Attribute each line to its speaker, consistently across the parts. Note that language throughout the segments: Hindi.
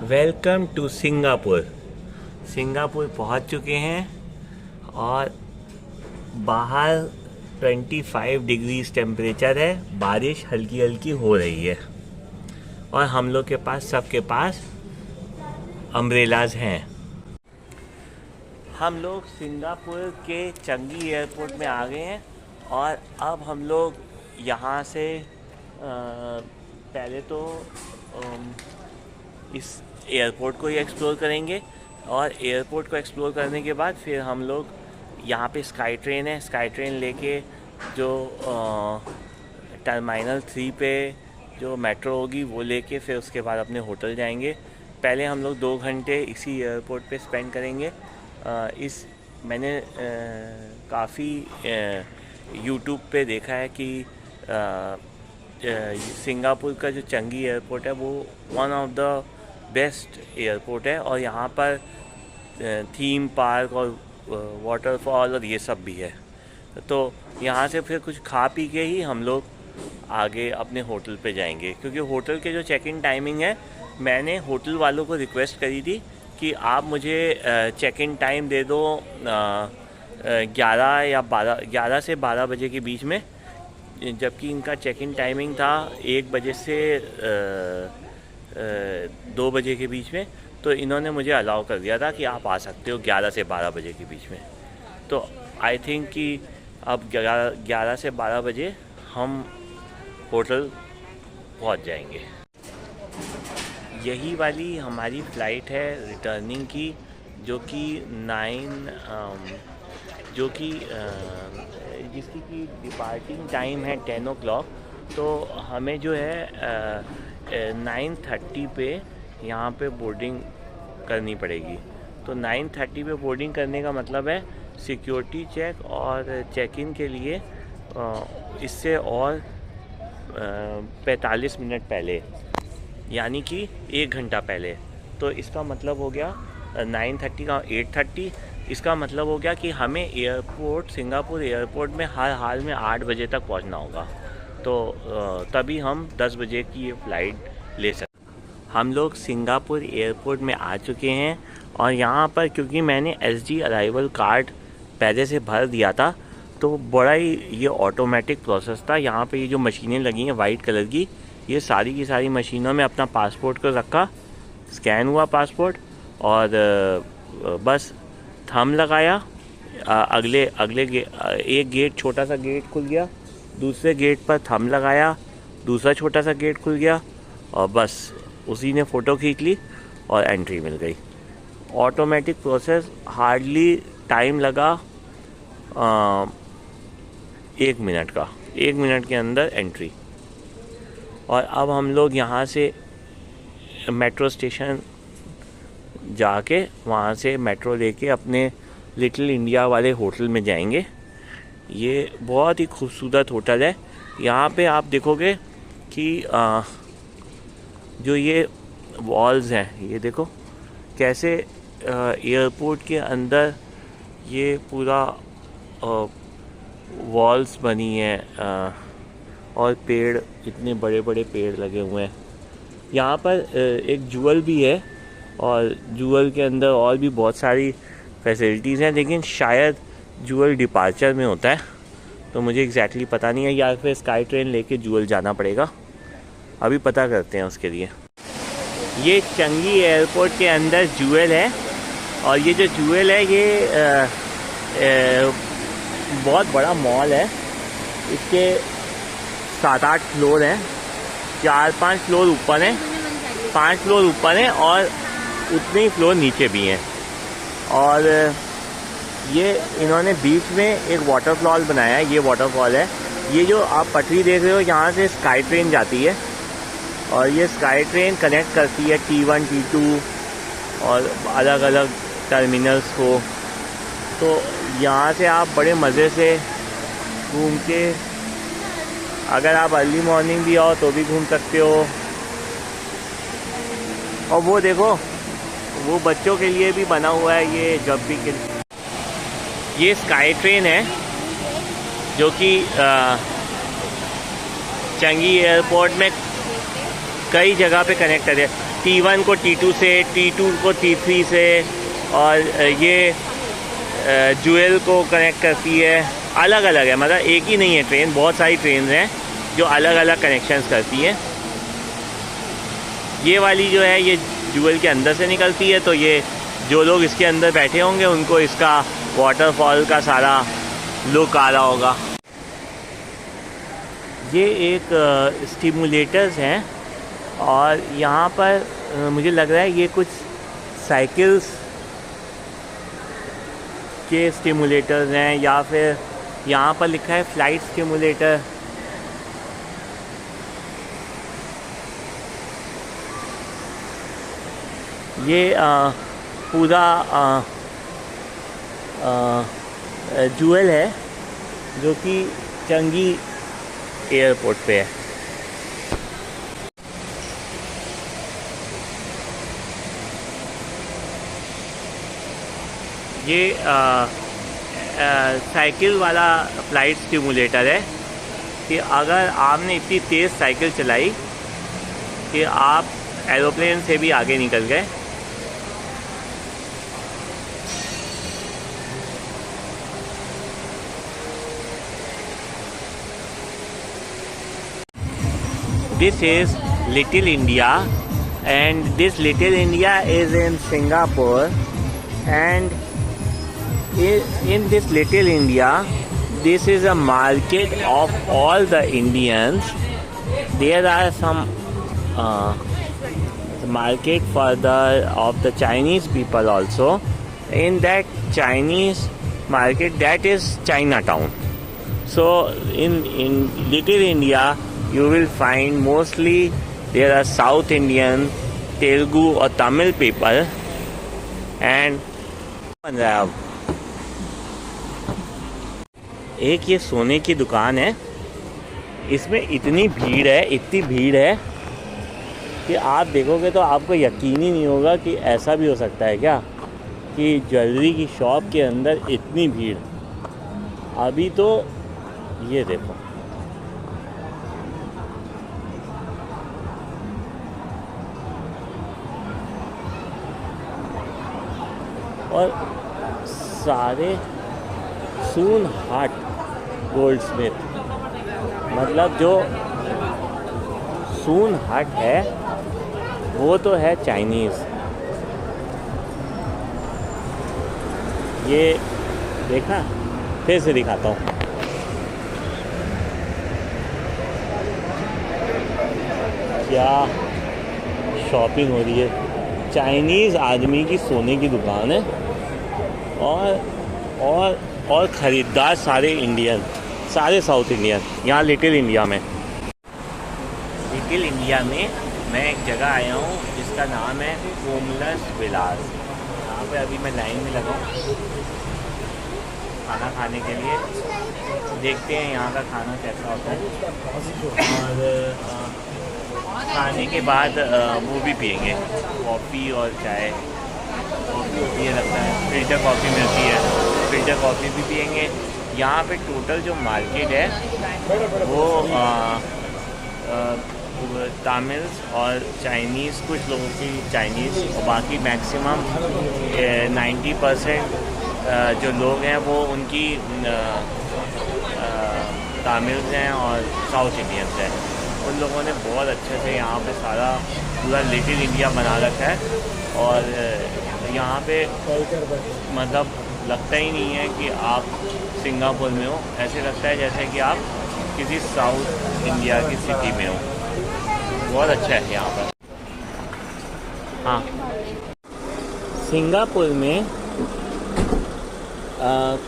Speaker 1: Welcome to Singapore. सिंगापुर पहुंच चुके हैं और बाहर 25 डिग्रीज टेम्परेचर है। बारिश हल्की हल्की हो रही है और हम लोग के पास सबके पास अम्ब्रेलाज हैं। हम लोग सिंगापुर के चंगी एयरपोर्ट में आ गए हैं और अब हम लोग यहाँ से पहले तो इस एयरपोर्ट को ही एक्सप्लोर करेंगे और एयरपोर्ट को एक्सप्लोर करने के बाद फिर हम लोग यहाँ पे स्काई ट्रेन है, स्काई ट्रेन लेके जो टर्मिनल 3 पे जो मेट्रो होगी वो लेके फिर उसके बाद अपने होटल जाएंगे। पहले हम लोग 2 घंटे इसी एयरपोर्ट पे स्पेंड करेंगे। मैंने काफ़ी यूट्यूब पे देखा है कि सिंगापुर का जो चंगी एयरपोर्ट है वो one of the best airport है और यहाँ पर थीम पार्क और वाटरफॉल और ये सब भी है। तो यहाँ से फिर कुछ खा पी के ही हम लोग आगे अपने होटल पे जाएंगे, क्योंकि होटल के जो चेक इन टाइमिंग है, मैंने होटल वालों को रिक्वेस्ट करी थी कि आप मुझे चेक इन टाइम दे दो 11 से 12 बजे के बीच में, जबकि इनका चेक इन टाइमिंग था 1 बजे से 2 बजे के बीच में। तो इन्होंने मुझे अलाउ कर दिया था कि आप आ सकते हो 11 से 12 बजे के बीच में। तो आई थिंक कि अब 11 से 12 बजे हम होटल पहुंच जाएंगे। यही वाली हमारी फ़्लाइट है रिटर्निंग की, जो कि जिसकी की डिपार्टिंग टाइम है 10 o'clock। तो हमें जो है 9:30 पे यहाँ पे बोर्डिंग करनी पड़ेगी। तो 9:30 पे बोर्डिंग करने का मतलब है सिक्योरिटी चेक और चेक इन के लिए इससे और 45 मिनट पहले, यानी कि 1 घंटा पहले। तो इसका मतलब हो गया 9:30 का 8:30। इसका मतलब हो गया कि हमें सिंगापुर एयरपोर्ट में हर हाल में 8 बजे तक पहुंचना होगा। तो तभी हम 10 बजे की ये फ़्लाइट ले सकते। हम लोग सिंगापुर एयरपोर्ट में आ चुके हैं और यहाँ पर क्योंकि मैंने SG अराइवल कार्ड पहले से भर दिया था, तो बड़ा ही ये ऑटोमेटिक प्रोसेस था। यहाँ पे ये जो मशीनें लगी हैं वाइट कलर की, ये सारी की सारी मशीनों में अपना पासपोर्ट को रखा, स्कैन हुआ पासपोर्ट और बस थंब लगाया। एक गेट, छोटा सा गेट खुल गया, दूसरे गेट पर थंब लगाया, दूसरा छोटा सा गेट खुल गया और बस उसी ने फ़ोटो खींच ली और एंट्री मिल गई। ऑटोमेटिक प्रोसेस, हार्डली टाइम लगा 1 मिनट का, 1 मिनट के अंदर एंट्री। और अब हम लोग यहाँ से मेट्रो स्टेशन जाके वहाँ से मेट्रो लेके अपने लिटिल इंडिया वाले होटल में जाएंगे। ये बहुत ही खूबसूरत होटल है। यहाँ पे आप देखोगे कि जो ये वॉल्स हैं, ये देखो कैसे एयरपोर्ट के अंदर ये पूरा वॉल्स बनी है और पेड़, इतने बड़े बड़े पेड़ लगे हुए हैं। यहाँ पर एक जूअल भी है और जूअल के अंदर और भी बहुत सारी फैसिलिटीज़ हैं, लेकिन शायद जूअल डिपार्चर में होता है, तो मुझे एग्जैक्टली पता नहीं है, या फिर स्काई ट्रेन लेके जूअल जाना पड़ेगा। अभी पता करते हैं उसके लिए। ये चंगी एयरपोर्ट के अंदर जूअल है और ये जो जूअल है ये बहुत बड़ा मॉल है। इसके 7-8 फ्लोर हैं, 4-5 फ्लोर ऊपर हैं, 5 फ्लोर ऊपर हैं और उतने ही फ्लोर नीचे भी हैं। और ये इन्होंने बीच में एक वाटरफॉल बनाया है। ये वाटरफॉल है, ये जो आप पटरी देख रहे हो, यहाँ से स्काई ट्रेन जाती है और ये स्काई ट्रेन कनेक्ट करती है T1 T2 और अलग अलग टर्मिनल्स को। तो यहाँ से आप बड़े मज़े से घूम के, अगर आप अर्ली मॉर्निंग भी आओ तो भी घूम सकते हो। और वो देखो, वो बच्चों के लिए भी बना हुआ है ये जंपिंग के लिए। ये स्काई ट्रेन है जो कि चंगी एयरपोर्ट में कई जगह पे कनेक्ट है। T1 को T2 से, T2 को T3 से, और ये ज्वेल को कनेक्ट करती है। अलग अलग है, मतलब एक ही नहीं है ट्रेन, बहुत सारी ट्रेन हैं जो अलग अलग कनेक्शंस करती हैं। ये वाली जो है ये ज्वेल के अंदर से निकलती है, तो ये जो लोग इसके अंदर बैठे होंगे उनको इसका वाटरफॉल का सारा लुक आ रहा होगा। ये एक स्टिमुलेटर्स हैं और यहाँ पर मुझे लग रहा है ये कुछ साइकिल्स के स्टिमुलेटर्स हैं, या फिर यहाँ पर लिखा है फ्लाइट स्टिमुलेटर। ये पूरा ज्वेल है जो कि चंगी एयरपोर्ट पे है। ये साइकिल वाला फ्लाइट स्टिमुलेटर है कि अगर आपने इतनी तेज़ साइकिल चलाई कि आप एरोप्लेन से भी आगे निकल गए, this is Little India, and this Little India is in Singapore, and in this Little India, this is a market of all the Indians. There are some market for of the Chinese people also. In that Chinese market, that is Chinatown. So in Little India, you will find mostly there are South Indian, Telugu or Tamil people, and एक ये सोने की दुकान है। इसमें इतनी भीड़ है कि आप देखोगे तो आपको यकीन ही नहीं होगा कि ऐसा भी हो सकता है क्या कि ज्वेलरी की शॉप के अंदर इतनी भीड़। अभी तो ये देखो, और सारे सून हाट गोल्ड स्मिथ, मतलब जो सून हाट है वो तो है चाइनीज़। ये देखा, फिर से दिखाता हूँ। क्या शॉपिंग हो रही है। चाइनीज़ आदमी की सोने की दुकान है और ख़रीदार सारे इंडियन, सारे साउथ इंडियन। यहाँ लिटिल इंडिया में मैं एक जगह आया हूँ जिसका नाम है कोमलस विलास। यहाँ पे अभी मैं लाइन में लगा हूँ खाना खाने के लिए। देखते हैं यहाँ का खाना कैसा होता है, और खाने के बाद वो भी पियेंगे कॉफ़ी और चाय। ये लगता है फ़िल्टर कॉफ़ी मिलती है, फ़िल्टर कॉफ़ी भी पियेंगे। यहाँ पे टोटल जो मार्केट है वो तमिल्स और चाइनीज़, कुछ लोगों की चाइनीज़, और बाकी मैक्सिमम 90% जो लोग हैं वो उनकी तमिल्स हैं और साउथ इंडियंस हैं। उन लोगों ने बहुत अच्छे से यहाँ पे सारा पूरा लिटिल इंडिया बना रखा है, और यहाँ पे मतलब लगता ही नहीं है कि आप सिंगापुर में हो। ऐसे लगता है जैसे कि आप किसी साउथ इंडिया की सिटी में हो। बहुत अच्छा है यहाँ पर। हाँ, सिंगापुर में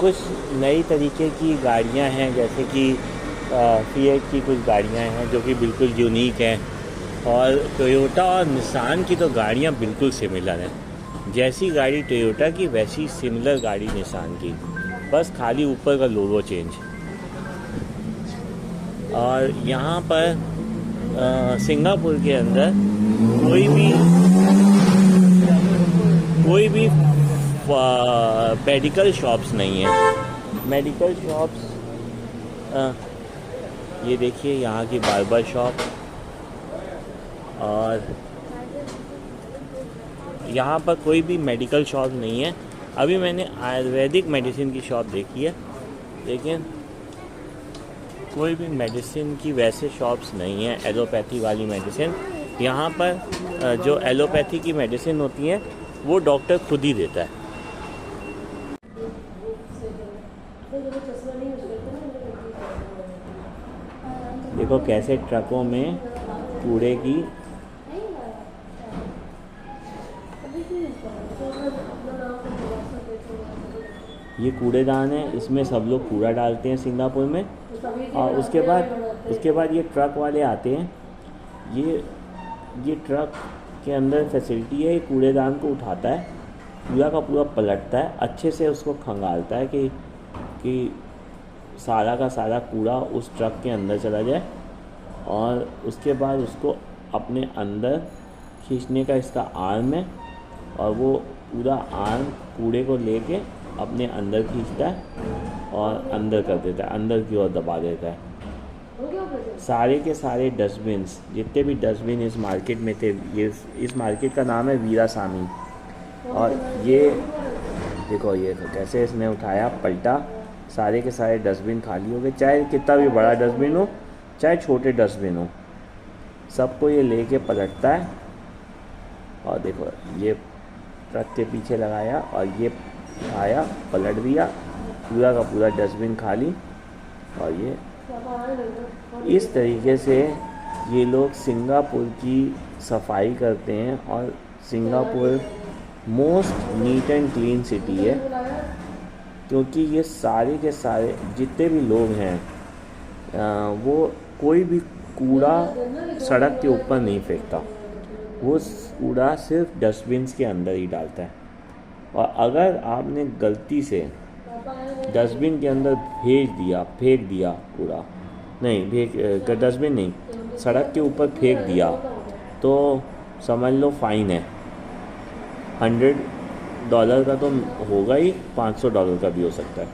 Speaker 1: कुछ नई तरीके की गाड़ियाँ हैं, जैसे कि फिएट की कुछ गाड़ियाँ हैं जो कि बिल्कुल यूनिक हैं, और टोयोटा और निसान की तो गाड़ियाँ बिल्कुल सिमिलर हैं। जैसी गाड़ी टोयोटा की वैसी सिमिलर गाड़ी निसान की, बस खाली ऊपर का लोगो चेंज। और यहाँ पर सिंगापुर के अंदर कोई भी मेडिकल शॉप्स नहीं है। मेडिकल शॉप्स, ये देखिए यहाँ की बार्बर शॉप, और यहाँ पर कोई भी मेडिकल शॉप नहीं है। अभी मैंने आयुर्वेदिक मेडिसिन की शॉप देखी है, लेकिन कोई भी मेडिसिन की वैसे शॉप्स नहीं है एलोपैथी वाली मेडिसिन। यहाँ पर जो एलोपैथी की मेडिसिन होती है वो डॉक्टर खुद ही देता है। देखो कैसे ट्रकों में कूड़े की ये कूड़ेदान है, इसमें सब लोग कूड़ा डालते हैं सिंगापुर में। और उसके बाद ये ट्रक वाले आते हैं। ये ट्रक के अंदर फैसिलिटी है, ये कूड़ेदान को उठाता है, पूरा का पूरा पलटता है, अच्छे से उसको खंगालता है कि सारा का सारा कूड़ा उस ट्रक के अंदर चला जाए। और उसके बाद उसको अपने अंदर खींचने का इसका आर्म है, और वो पूरा आर्म कूड़े को लेके अपने अंदर खींचता है और अंदर कर देता है, अंदर की ओर दबा देता है। सारे के सारे डस्टबिन्स, जितने भी डस्टबिन इस मार्केट में थे, ये इस मार्केट का नाम है वीरासामी। और ये देखो ये कैसे इसने उठाया, पलटा, सारे के सारे डस्टबिन खाली हो गए। चाहे कितना भी बड़ा डस्टबिन हो, चाहे छोटे डस्टबिन हो, सबको ये लेके पलटता है। और देखो ये ट्रक के पीछे लगाया और ये आया, पलट दिया, पूरा का पूरा डस्टबिन खाली। और ये इस तरीके से ये लोग सिंगापुर की सफाई करते हैं। और Singapore most neat and clean city है, क्योंकि ये सारे के सारे जितने भी लोग हैं वो कोई भी कूड़ा सड़क के ऊपर नहीं फेंकता, वो कूड़ा सिर्फ डस्टबिन्स के अंदर ही डालता है। और अगर आपने गलती से डस्टबिन के अंदर फेंक दिया कूड़ा, डस्टबिन नहीं, सड़क के ऊपर फेंक दिया, तो समझ लो फ़ाइन है। $100 का तो होगा ही, $500 का भी हो सकता है।